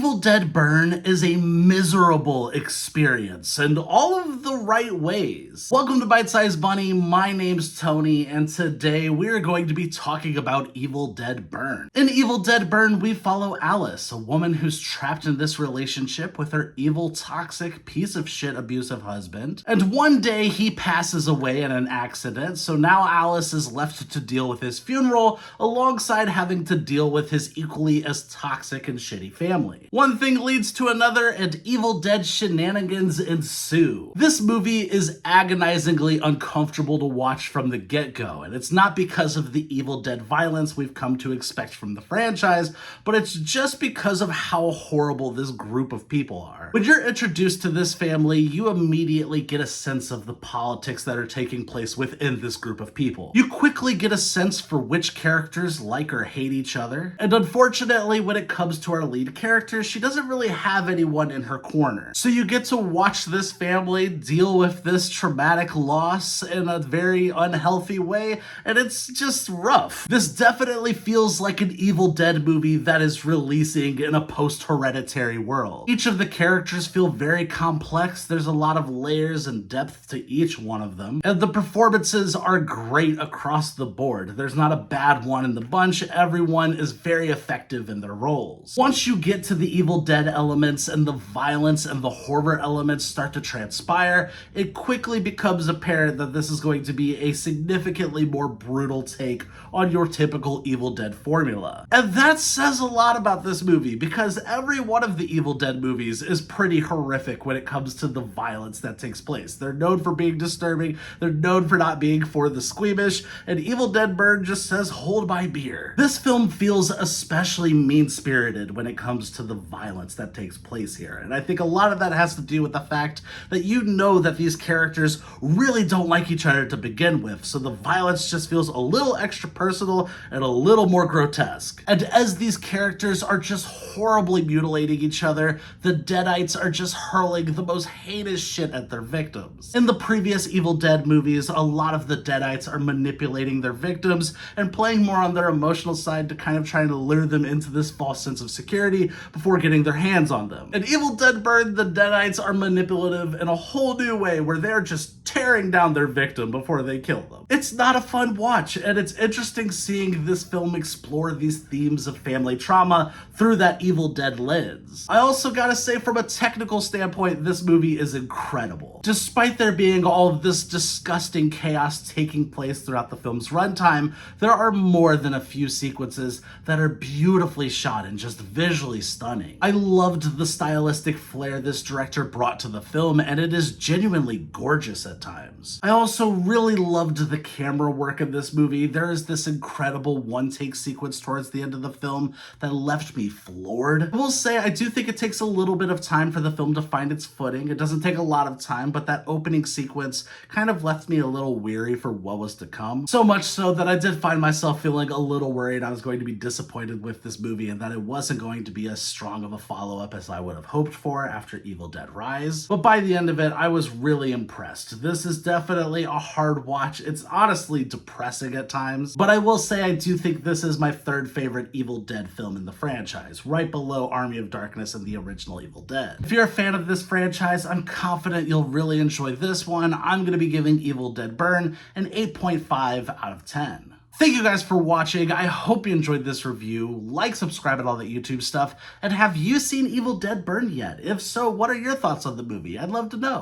Evil Dead Burn is a miserable experience in all of the right ways. Welcome to Bite Size Bunny, my name's Tony, and today we're going to be talking about Evil Dead Burn. In Evil Dead Burn, we follow Alice, a woman who's trapped in this relationship with her evil, toxic, piece of shit abusive husband, and one day he passes away in an accident, so now Alice is left to deal with his funeral alongside having to deal with his equally as toxic and shitty family. One thing leads to another, and Evil Dead shenanigans ensue. This movie is agonizingly uncomfortable to watch from the get-go, and it's not because of the Evil Dead violence we've come to expect from the franchise, but it's just because of how horrible this group of people are. When you're introduced to this family, you immediately get a sense of the politics that are taking place within this group of people. You quickly get a sense for which characters like or hate each other, and unfortunately, when it comes to our lead character, she doesn't really have anyone in her corner. So you get to watch this family deal with this traumatic loss in a very unhealthy way, and it's just rough. This definitely feels like an Evil Dead movie that is releasing in a post-Hereditary world. Each of the characters feel very complex. There's a lot of layers and depth to each one of them, and the performances are great across the board. There's not a bad one in the bunch. Everyone is very effective in their roles. Once you get to the Evil Dead elements and the violence and the horror elements start to transpire, it quickly becomes apparent that this is going to be a significantly more brutal take on your typical Evil Dead formula. And that says a lot about this movie, because every one of the Evil Dead movies is pretty horrific when it comes to the violence that takes place. They're known for being disturbing, they're known for not being for the squeamish, and Evil Dead Burn just says, hold my beer. This film feels especially mean-spirited when it comes to the violence that takes place here. And I think a lot of that has to do with the fact that you know that these characters really don't like each other to begin with, so the violence just feels a little extra personal and a little more grotesque. And as these characters are just horribly mutilating each other, the Deadites are just hurling the most heinous shit at their victims. In the previous Evil Dead movies, a lot of the Deadites are manipulating their victims and playing more on their emotional side to kind of trying to lure them into this false sense of security before getting their hands on them. In Evil Dead Burn, the Deadites are manipulative in a whole new way where they're just tearing down their victim before they kill them. It's not a fun watch, and it's interesting seeing this film explore these themes of family trauma through that Evil Dead lens. I also gotta say, from a technical standpoint, this movie is incredible. Despite there being all of this disgusting chaos taking place throughout the film's runtime, there are more than a few sequences that are beautifully shot and just visually stunning. I loved the stylistic flair this director brought to the film, and it is genuinely gorgeous at times. I also really loved the camera work in this movie. There is this incredible one-take sequence towards the end of the film that left me floored. I will say, I do think it takes a little bit of time for the film to find its footing. It doesn't take a lot of time, but that opening sequence kind of left me a little weary for what was to come. So much so that I did find myself feeling a little worried I was going to be disappointed with this movie and that it wasn't going to be as strong of a follow-up as I would have hoped for after Evil Dead Rise. But by the end of it, I was really impressed. This is definitely a hard watch. It's honestly depressing at times, but I will say I do think this is my third favorite Evil Dead film in the franchise, right below Army of Darkness and the original Evil Dead. If you're a fan of this franchise, I'm confident you'll really enjoy this one. I'm going to be giving Evil Dead Burn an 8.5 out of 10. Thank you guys for watching. I hope you enjoyed this review. Like, subscribe, and all that YouTube stuff. And have you seen Evil Dead Burn yet? If so, what are your thoughts on the movie? I'd love to know.